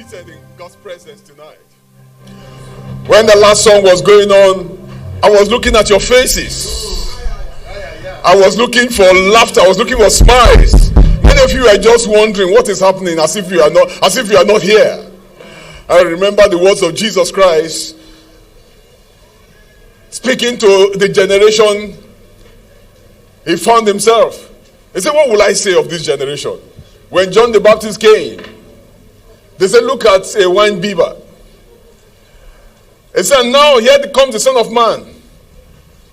In God's presence tonight. When the last song was going on, I was looking at your faces. I was looking for laughter. I was looking for smiles. Many of you are just wondering what is happening, as if you are not here. I remember the words of Jesus Christ speaking to the generation he found himself. He said, "What will I say of this generation?" When John the Baptist came, they said, "Look at a wine bibber." He said, "Now here comes the Son of Man,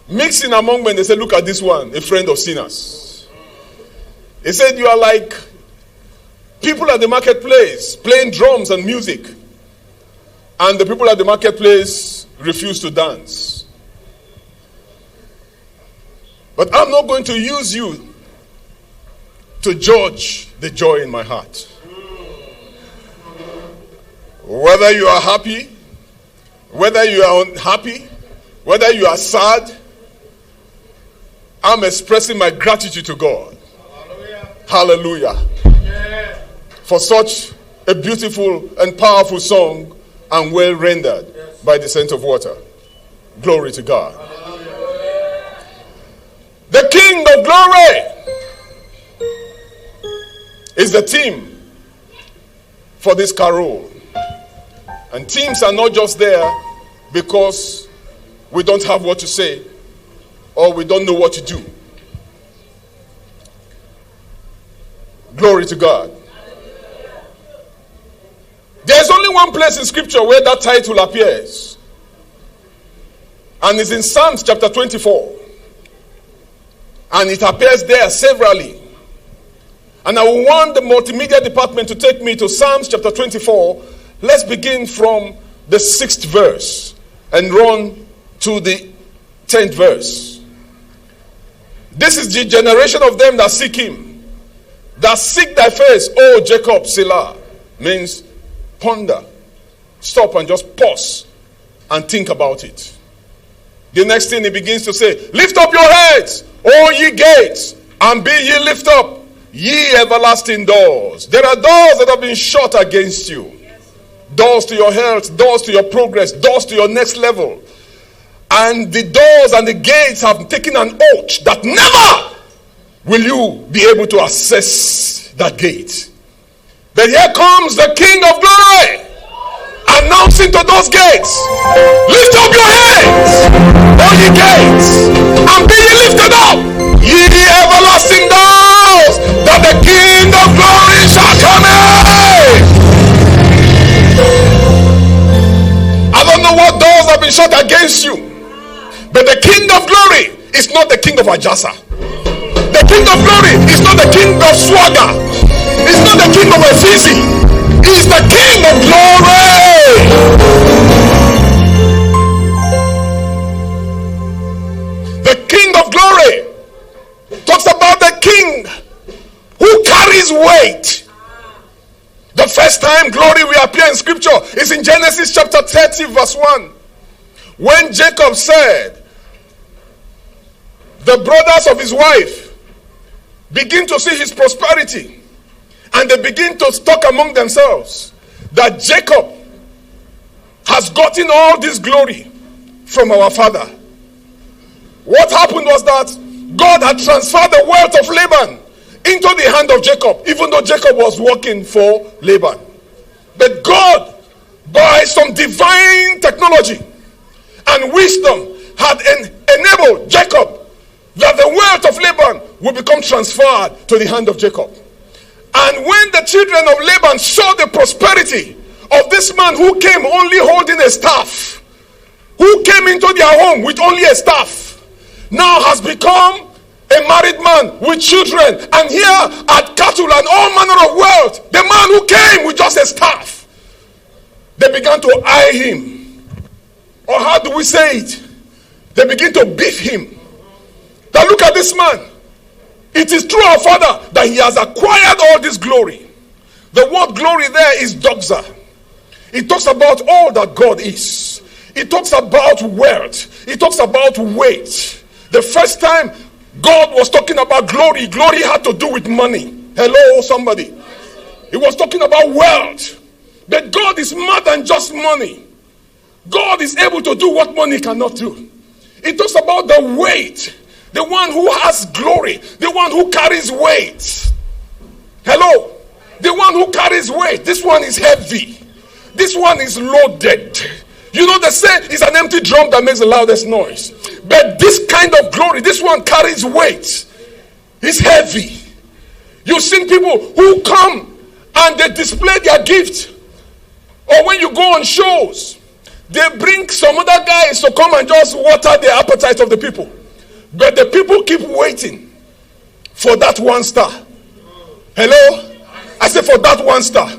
mixing among men." They said, "Look at this one, a friend of sinners." He said, "You are like people at the marketplace playing drums and music, and the people at the marketplace refuse to dance. But I'm not going to use you to judge the joy in my heart. Whether you are happy, whether you are unhappy, whether you are sad, I'm expressing my gratitude to God." Hallelujah. Hallelujah. For such a beautiful and powerful song and well rendered by the scent of water. Glory to God. Hallelujah. The King of Glory is the theme for this carol. And teams are not just there because we don't have what to say or we don't know what to do. Glory to God. There's only one place in Scripture where that title appears. And it's in Psalms chapter 24. And it appears there severally. And I will want the multimedia department to take me to Psalms chapter 24. Let's begin from the 6th verse and run to the 10th verse. This is the generation of them that seek him, that seek thy face, O Jacob, Selah. Means ponder, stop and just pause and think about it. The next thing he begins to say, "Lift up your heads, O ye gates, and be ye lift up, ye everlasting doors." There are doors that have been shut against you. Doors to your health, doors to your progress, doors to your next level. And the doors and the gates have taken an oath that never will you be able to access that gate. But here comes the King of Glory, announcing to those gates, "Lift up your heads, all ye gates, and be ye lifted up, ye everlasting doors, that the King of Glory shall come in." I don't know what doors have been shut against you, but the King of Glory is not the King of Ajasa. The King of Glory is not the King of Swagger. It's not the King of Efizi. He is the King of Glory. The King of Glory talks about the King who carries weight. The first time glory will appear in Scripture is in Genesis chapter 30 verse 1. When Jacob said, the brothers of his wife begin to see his prosperity, and they begin to talk among themselves that Jacob has gotten all this glory from our father. What happened was that God had transferred the wealth of Laban into the hand of Jacob, even though Jacob was working for Laban. But God, by some divine technology and wisdom, had enabled Jacob that the wealth of Laban would become transferred to the hand of Jacob. And when the children of Laban saw the prosperity of this man who came only holding a staff, who came into their home with only a staff, now has become a married man with children, and here at cattle and all manner of wealth, the man who came with just a staff, they began to eye him. Or how do we say it? They begin to beat him. Now look at this man. It is through our father that he has acquired all this glory. The word glory there is doxa. It talks about all that God is. It talks about wealth. It talks about weight. The first time God was talking about glory, glory had to do with money. Hello, somebody. He was talking about wealth. But God God is more than just money. God is able to do what money cannot do. It talks about the weight, the one who has glory, the one who carries weight. Hello? The one who carries weight. This one is heavy. This one is loaded. You know, they say it's an empty drum that makes the loudest noise. But this kind of glory, this one carries weight. It's heavy. You've seen people who come and they display their gift. Or when you go on shows, they bring some other guys to come and just water the appetite of the people. But the people keep waiting for that one star. Hello? I say for that one star.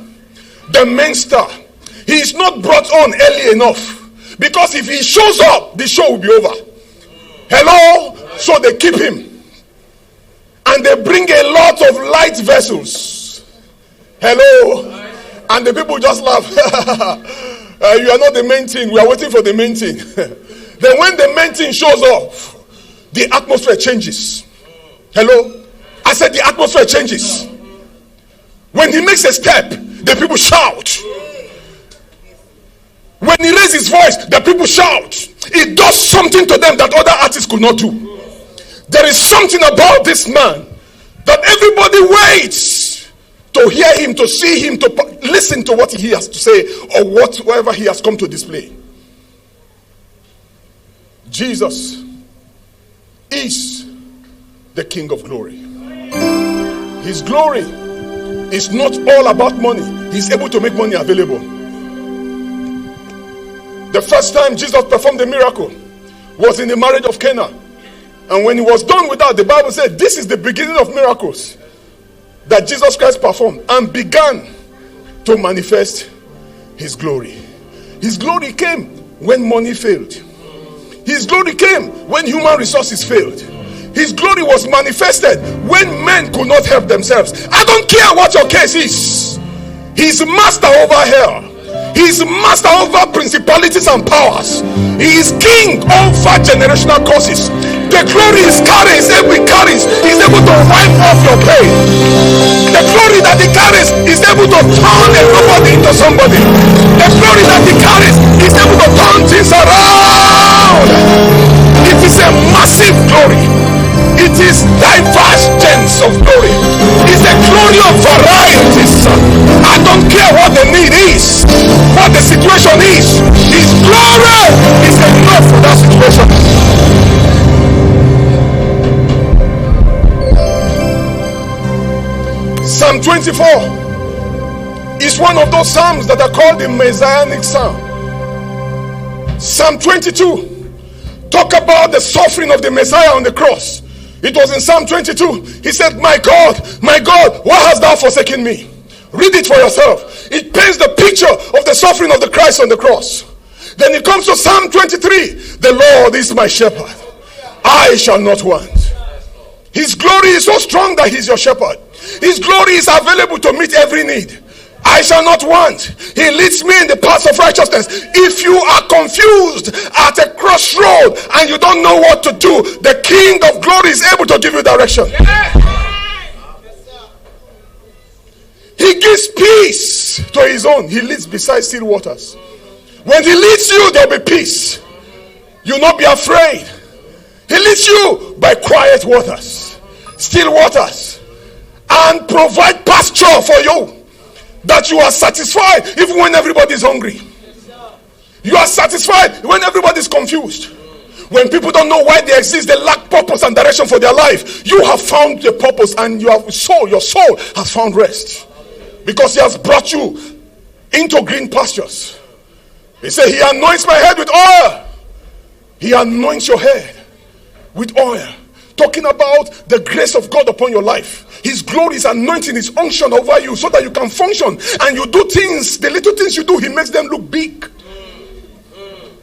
The main star. He is not brought on early enough. Because if he shows up, the show will be over. Hello? So they keep him. And they bring a lot of light vessels. Hello? And the people just laugh. You are not the main thing. We are waiting for the main thing. Then when the main thing shows up, the atmosphere changes. Hello? I said the atmosphere changes. When he makes a step, the people shout. When he raises his voice, the people shout. It does something to them that other artists could not do. There is something about this man that everybody waits to hear him, to see him, to listen to what he has to say or whatever he has come to display. Jesus is the King of glory. His glory is not all about money. He's able to make money available. The first time Jesus performed a miracle was in the marriage of Cana. And when he was done with that, the Bible said this is the beginning of miracles that Jesus Christ performed and began to manifest his glory. His glory came when money failed. His glory came when human resources failed. His glory was manifested when men could not help themselves. I don't care what your case is. He's master over hell. He's master over principalities and powers. He is king over generational curses. The glory he carries, is able to wipe off your pain. The glory that he carries is able to turn everybody into somebody. The glory that he carries is able to turn things around. It is a massive glory. It is diverse gems of glory. It's a glory of varieties. I don't care what the need is, what the situation is. His glory is enough for that situation. Psalm 24 is one of those psalms that are called the Messianic Psalm. Psalm 22 talk about the suffering of the Messiah on the cross. It was in Psalm 22. He said, my God, why hast thou forsaken me? Read it for yourself. It paints the picture of the suffering of the Christ on the cross. Then it comes to Psalm 23. The Lord is my shepherd. I shall not want. His glory is so strong that he's your shepherd. His glory is available to meet every need. I shall not want. He leads me in the paths of righteousness. If you are confused at a crossroad and you don't know what to do, the King of glory is able to give you direction. He gives peace to his own. He leads beside still waters. When he leads you, there will be peace. You will not be afraid. He leads you by quiet waters, still waters, and provide pasture for you. That you are satisfied even when everybody is hungry. You are satisfied when everybody is confused. When people don't know why they exist, they lack purpose and direction for their life. You have found the purpose and your soul has found rest. Because he has brought you into green pastures. He said he anoints my head with oil. He anoints your head with oil. Talking about the grace of God upon your life. His glory is anointing, his unction over you so that you can function. And you do things, the little things you do, he makes them look big.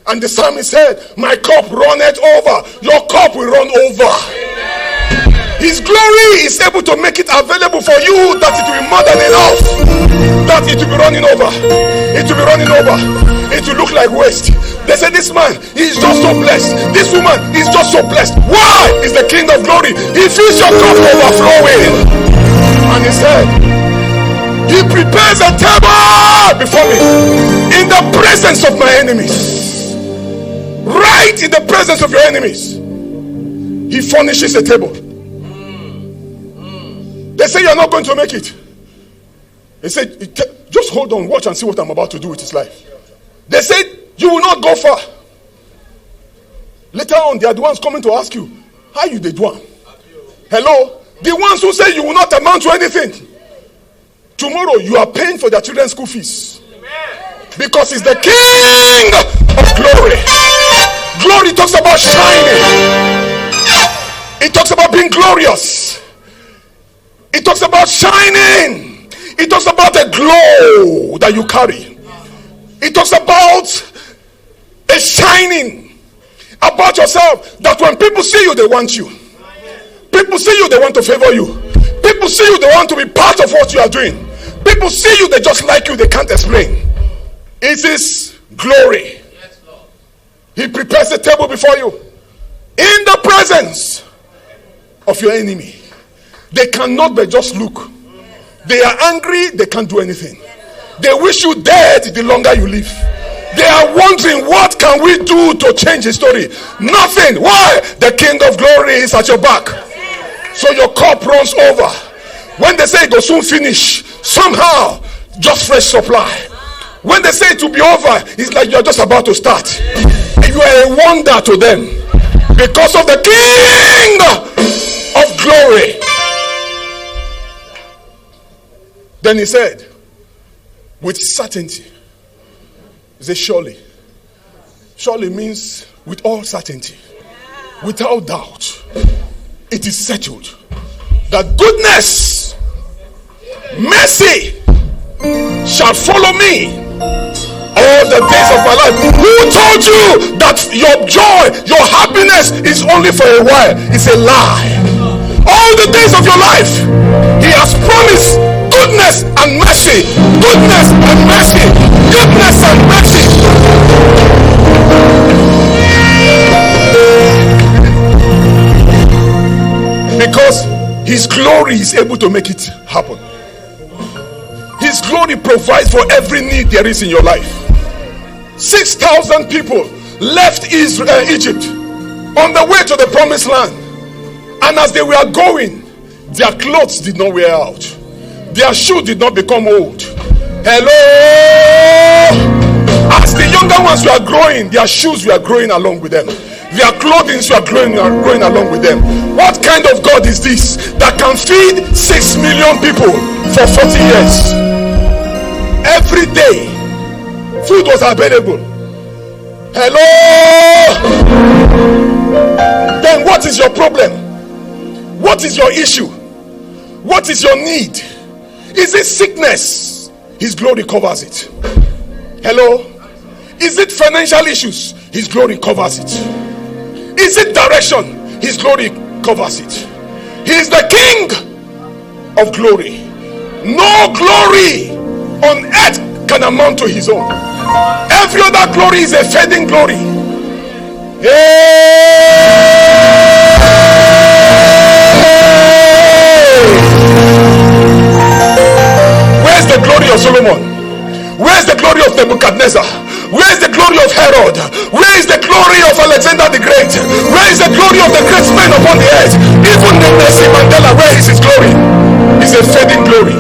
And the psalmist said, my cup runneth over. Your cup will run over. His glory is able to make it available for you that it will be more than enough. That it will be running over. It will be running over. It will look like waste. They say this man, he is just so blessed. This woman is just so blessed. Why? Is the King of glory. He fills your cup overflowing. And he said, he prepares a table before me presence of my enemies, right in the presence of your enemies, he furnishes a table. They say you're not going to make it. He said, just hold on, watch and see what I'm about to do with his life. They said, you will not go far. Later on, they are the ones coming to ask you, how you did one? Hello? The ones who say you will not amount to anything. Tomorrow, you are paying for their children's school fees. Because he's the King of glory. Glory talks about shining. It talks about being glorious. It talks about shining. It talks about the glow that you carry. It talks about a shining about yourself, that when people see you, they want you. People see you, they want to favor you. People see you, they want to be part of what you are doing. People see you, they just like you, they can't explain. It is glory. He prepares a table before you in the presence of your enemy. They cannot but just look. They are angry, they can't do anything. They wish you dead the longer you live. They are wondering, what can we do to change his story? Nothing. Why? The King of glory is at your back. So your cup runs over. When they say it will soon finish, somehow just fresh supply. When they say it will be over, it's like you're just about to start. You are a wonder to them because of the King of glory. Then he said, with certainty. He said, surely. Surely means with all certainty, without doubt. It is settled that goodness, mercy shall follow me all the days of my life. Who told you that your joy, your happiness is only for a while? It's a lie. All the days of your life, he has promised goodness and mercy, goodness and mercy, goodness and mercy. Because his glory is able to make it happen. His glory provides for every need there is in your life. 6,000 people left Egypt on the way to the promised land, and as they were going, their clothes did not wear out, their shoe did not become old. Hello. As the younger ones were growing, their shoes were growing along with them, their clothing were growing along with them. What kind of God is this that can feed 6 million people for 40 years? Every day food was available. Hello. Then what is your problem? What is your issue? What is your need? Is it sickness? His glory covers it. Hello. Is it financial issues? His glory covers it. Is it direction? His glory covers it. He is the King of glory. No glory on earth can amount to his own. Every other glory is a fading glory. Where's the glory of Solomon? Where's the glory of Nebuchadnezzar? Where's the glory of Herod? Where is the glory of Alexander the Great? Where is the glory of the great men upon the earth? Even the Nelson Mandela, where is his glory? It's a fading glory.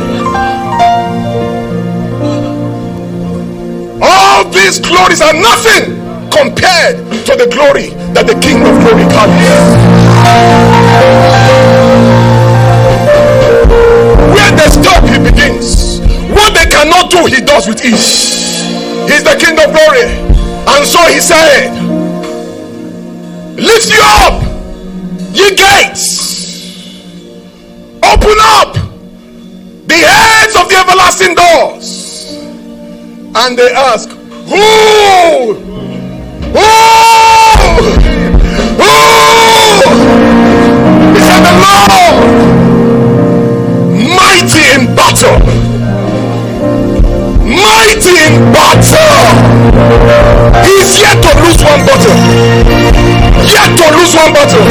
All these glories are nothing compared to the glory that the King of glory carries. Where they stop, he begins. What they cannot do, he does with ease. He's the King of glory. And so he said, lift you up, ye gates, open up the heads of the everlasting doors. And they ask, who? He said, the Lord, mighty in battle. Mighty in battle. He's yet to lose one battle. Yet to lose one battle.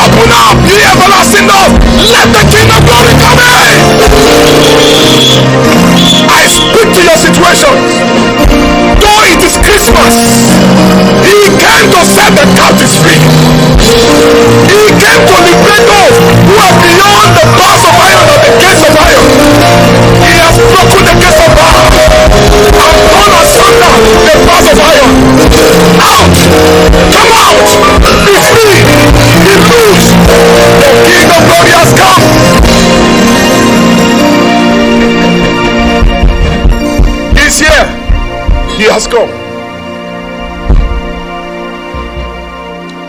Open up, ye everlasting doors. Let the King of glory come in. I speak to your situations. Though came to set the captives free. He came to liberate those who are beyond the bars of iron and the gates of iron. He has broken the gates of iron and torn asunder the bars of iron. Out! Come out! Be free! Be loose! The King of Glory has come! He's here! He has come.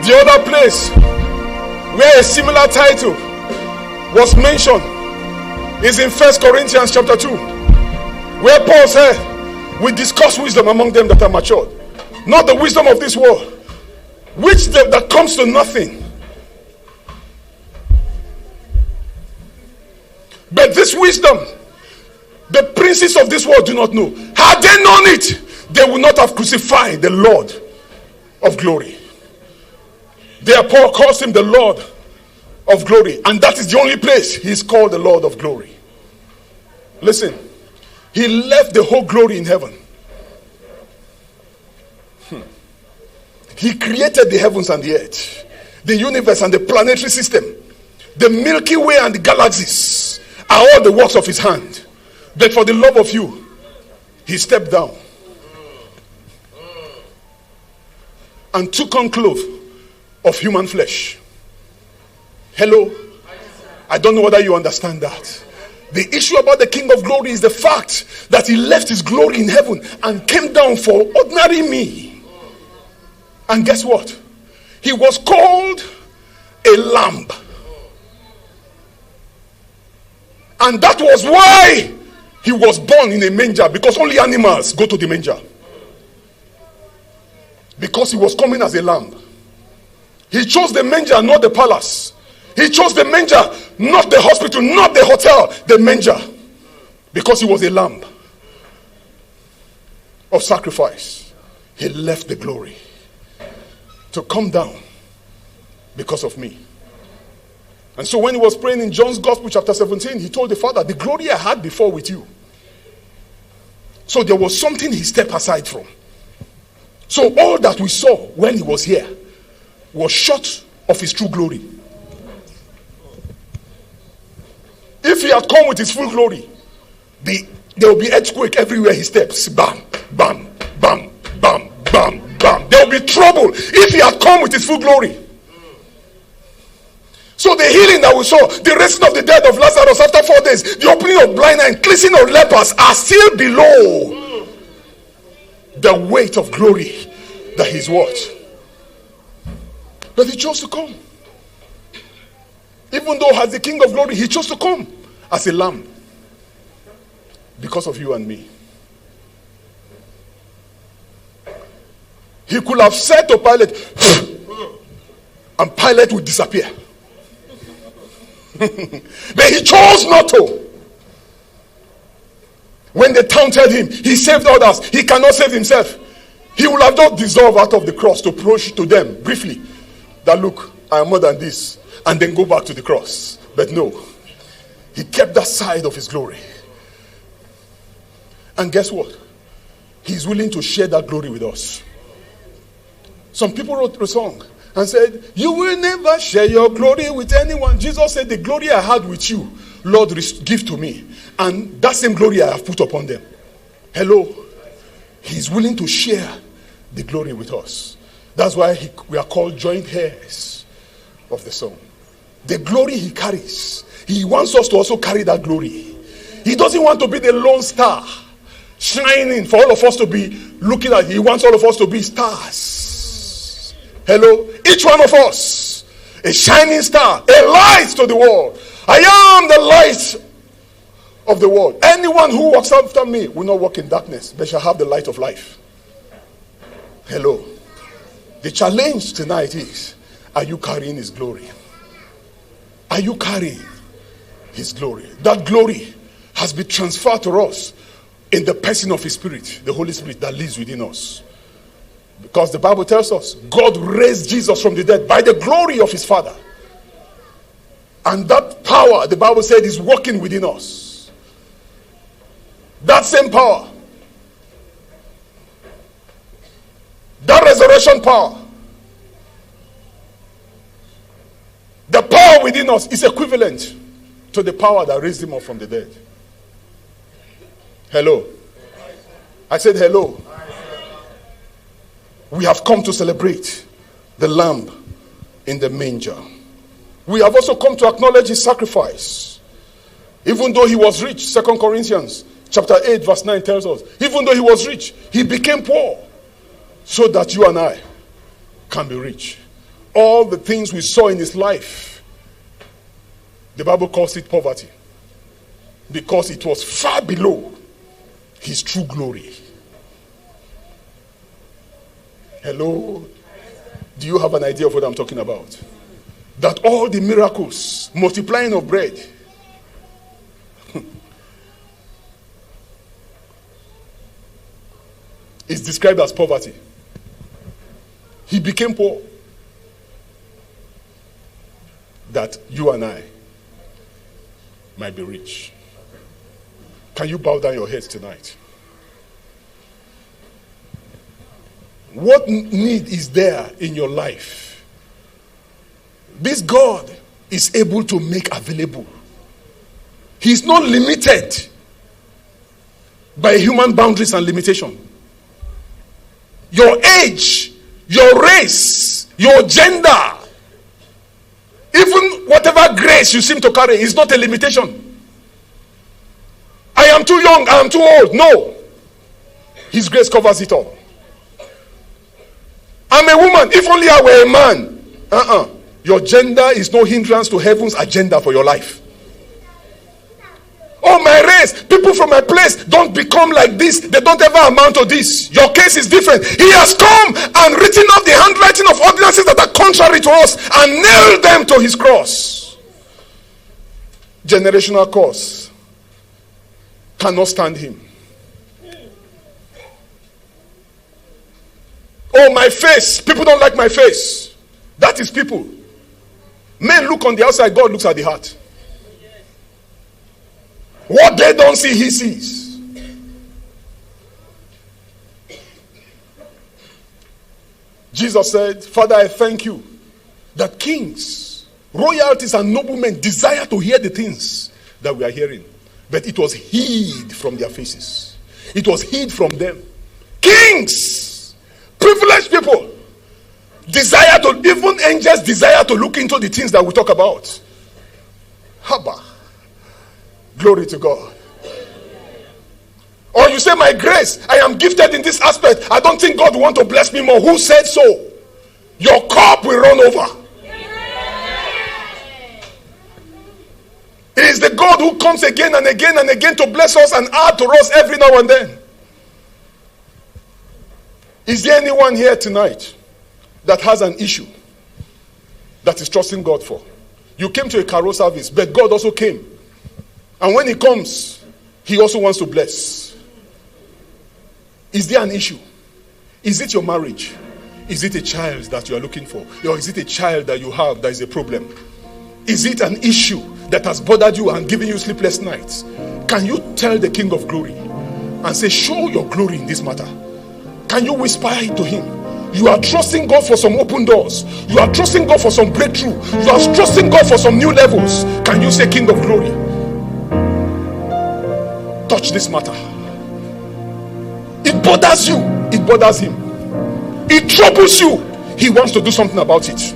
The other place where a similar title was mentioned is in 1 Corinthians chapter 2, where Paul said, we discuss wisdom among them that are matured, not the wisdom of this world, which that comes to nothing. But this wisdom, the princes of this world do not know. Had they known it, they would not have crucified the Lord of glory. There Paul calls him the Lord of glory, and that is the only place he's called the Lord of glory. Listen, he left the whole glory in heaven. He created the heavens and the earth, the universe and the planetary system, the Milky Way and the galaxies are all the works of his hand. But for the love of you, he stepped down and took on clothes of human flesh. Hello? I don't know whether you understand that. The issue about the King of Glory is the fact that he left his glory in heaven and came down for ordinary me. And guess what? He was called a lamb. And that was why he was born in a manger, because only animals go to the manger. Because he was coming as a lamb. He chose the manger, not the palace. He chose the manger, not the hospital, not the hotel, the manger. Because he was a lamb of sacrifice. He left the glory to come down because of me. And so when he was praying in John's Gospel chapter 17, he told the Father, the glory I had before with you. So there was something he stepped aside from. So all that we saw when he was here was short of his true glory. If he had come with his full glory, there will be earthquake everywhere he steps. Bam, bam, bam, bam, bam, bam. There will be trouble if he had come with his full glory. So the healing that we saw, the raising of the dead of Lazarus after 4 days, the opening of blind and cleansing of lepers are still below the weight of glory that he's what? But he chose to come. Even though as the King of Glory, he chose to come as a lamb because of you and me. He could have said to Pilate, and Pilate would disappear. But he chose not to. When they taunted him, he saved others. He cannot save himself. He would have just dissolved out of the cross to approach to them briefly. That look, I am more than this. And then go back to the cross. But no. He kept that side of his glory. And guess what? He's willing to share that glory with us. Some people wrote a song and said, you will never share your glory with anyone. Jesus said, the glory I had with you, Lord, give to me. And that same glory I have put upon them. Hello? He's willing to share the glory with us. That's why we are called joint heirs of the Son. The glory he carries, he wants us to also carry that glory. He doesn't want to be the lone star shining for all of us to be looking at. He wants all of us to be stars. Hello? Each one of us, a shining star, a light to the world. I am the light of the world. Anyone who walks after me will not walk in darkness, but shall have the light of life. Hello? The challenge tonight is, are you carrying his glory? Are you carrying his glory? That glory has been transferred to us in the person of his Spirit, the Holy Spirit that lives within us. Because the Bible tells us God raised Jesus from the dead by the glory of his Father. And that power, the Bible said, is working within us. That same power, that resurrection power, within us is equivalent to the power that raised him up from the dead. Hello. I said hello. We have come to celebrate the Lamb in the manger. We have also come to acknowledge his sacrifice. Even though he was rich, 2 Corinthians chapter 8 verse 9 tells us, even though he was rich, he became poor so that you and I can be rich. All the things we saw in his life, the Bible calls it poverty, because it was far below his true glory. Hello? Do you have an idea of what I'm talking about? That all the miracles, multiplying of bread, is described as poverty. He became poor that you and I might be rich. Can you bow down your heads tonight? What need is there in your life? This God is able to make available. He's not limited by human boundaries and limitation. Your age, your race, your gender, even whatever grace you seem to carry is not a limitation. I am too young, I am too old. No. His grace covers it all. I'm a woman, if only I were a man. Your gender is no hindrance to heaven's agenda for your life. Oh, my race, people from my place don't become like this. They don't ever amount to this. Your case is different. He has come and written up the handwriting of ordinances that are contrary to us and nailed them to his cross. Generational curse cannot stand him. Oh, my face. People don't like my face. That is people. Men look on the outside, God looks at the heart. What they don't see, he sees. Jesus said, Father, I thank you that kings, royalties, and noblemen desire to hear the things that we are hearing. But it was hid from their faces. It was hid from them. Kings, privileged people, desire to, even angels desire to look into the things that we talk about. Haba. Glory to God. Or you say, my grace, I am gifted in this aspect. I don't think God will want to bless me more. Who said so? Your cup will run over. It is the God who comes again and again and again to bless us and add to us every now and then. Is there anyone here tonight that has an issue that is trusting God for? You came to a carol service, but God also came. And when he comes, he also wants to bless. Is there an issue? Is it your marriage? Is it a child that you are looking for? Or is it a child that you have that is a problem? Is it an issue that has bothered you and given you sleepless nights? Can you tell the King of Glory and say, show your glory in this matter? Can you whisper it to him? You are trusting God for some open doors. You are trusting God for some breakthrough. You are trusting God for some new levels. Can you say, King of Glory, touch this matter? It bothers you. It bothers him. It troubles you. He wants to do something about it.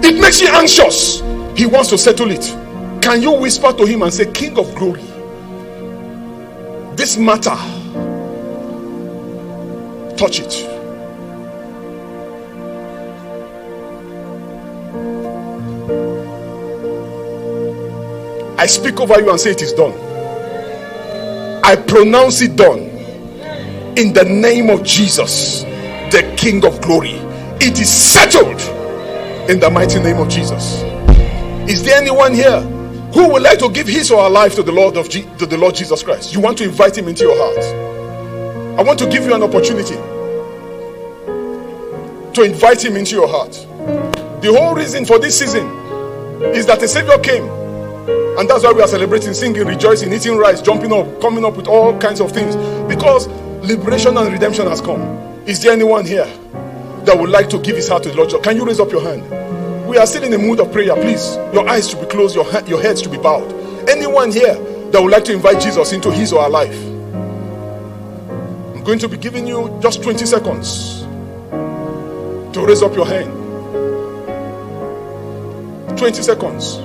It makes you anxious. He wants to settle it. Can you whisper to him and say, King of Glory, this matter, touch it. I speak over you and say it is done. I pronounce it done. In the name of Jesus, the King of Glory. It is settled in the mighty name of Jesus. Is there anyone here who would like to give his or her life to the Lord Jesus Christ? You want to invite him into your heart. I want to give you an opportunity to invite him into your heart. The whole reason for this season is that the Savior came. And that's why we are celebrating, singing, rejoicing, eating rice, jumping up, coming up with all kinds of things. Because liberation and redemption has come. Is there anyone here that would like to give his heart to the Lord? Can you raise up your hand? we are still in the mood of prayer, please, your eyes should be closed, your heads should be bowed. Anyone here that would like to invite Jesus into his or her life, I'm going to be giving you just 20 seconds to raise up your hand. 20 seconds.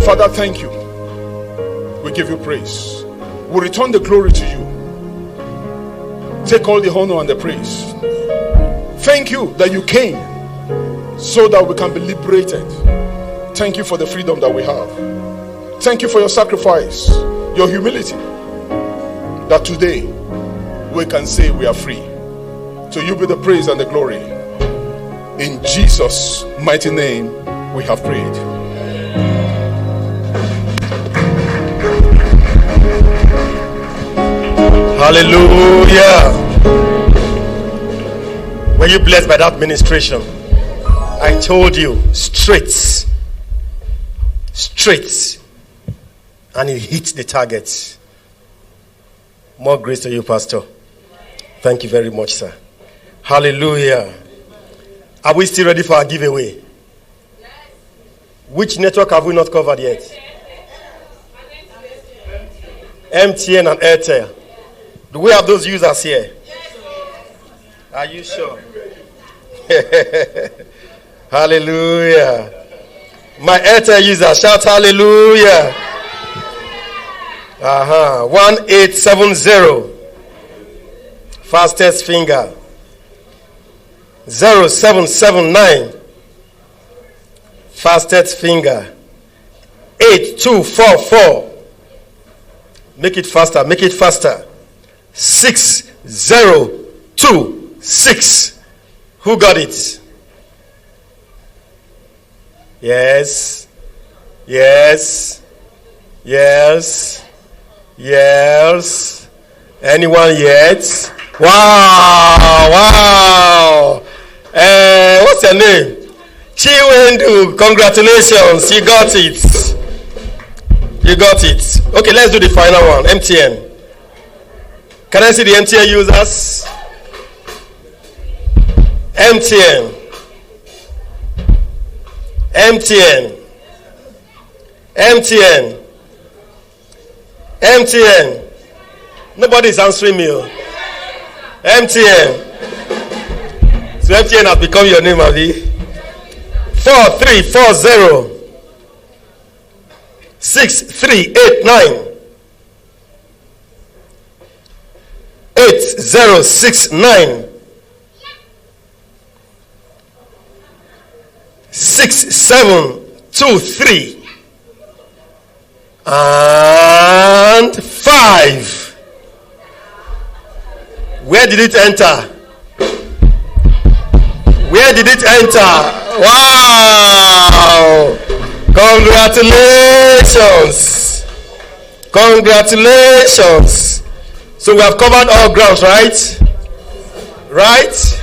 Father, thank you. We give you praise. We return the glory to you. Take all the honor and the praise. Thank you that you came so that we can be liberated. Thank you for the freedom that we have. Thank you for your sacrifice, your humility, that today we can say we are free. To you be the praise and the glory. In Jesus' mighty name we have prayed. Hallelujah. Were you blessed by that ministration? I told you, straight, and he hit the target. More grace to you, Pastor. Thank you very much, sir. Hallelujah. Are we still ready for our giveaway? Which network have we not covered yet? MTN and Airtel. Do we have those users here? Are you sure? Hallelujah. My Airtel user, shout hallelujah. 1870. Fastest finger. 0779. Fastest finger. 8244. Make it faster, make it faster. 6026. Who got it? Yes. Yes. Yes. Yes. Anyone yet? Wow. What's your name? Chiwendu. Congratulations. You got it. You got it. Okay, let's do the final one. MTN. Can I see the MTN users? MTN. MTN. MTN. MTN. Nobody's answering me. MTN. So MTN has become your name, Abi. 4340 6389 8069 6723 and 5. Where did it enter? Where did it enter? Wow! Congratulations! Congratulations! So we have covered all grounds, right? Right?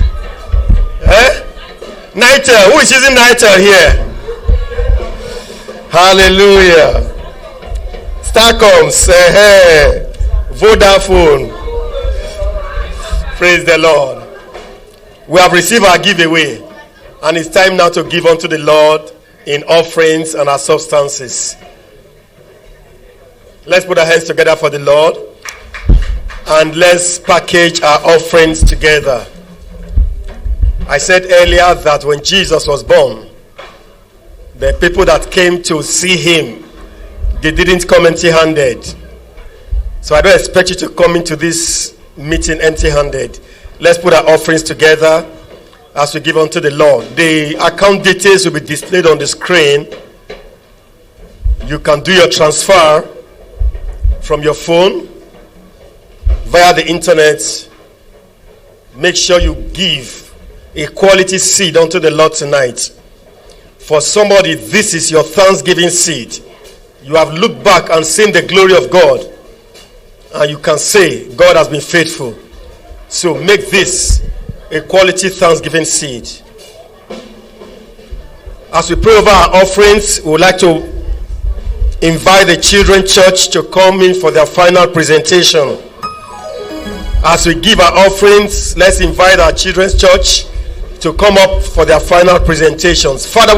Nitel. Who is using Nitel here? Hallelujah. Starcoms. Vodafone. Praise the Lord. We have received our giveaway, and it's time now to give unto the Lord in offerings and our substances. Let's put our hands together for the Lord, and let's package our offerings together. I said earlier that when Jesus was born, the people that came to see him, they didn't come empty-handed. So I don't expect you to come into this meeting empty-handed. Let's put our offerings together as we give unto the Lord. The account details will be displayed on the screen. You can do your transfer from your phone via the internet. Make sure you give a quality seed unto the Lord tonight. For somebody, this is your thanksgiving seed. You have looked back and seen the glory of God, and you can say God has been faithful. So make this a quality thanksgiving seed. As we pray over our offerings, we would like to invite the children's church to come in for their final presentation. As we give our offerings, let's invite our children's church to come up for their final presentations. Father,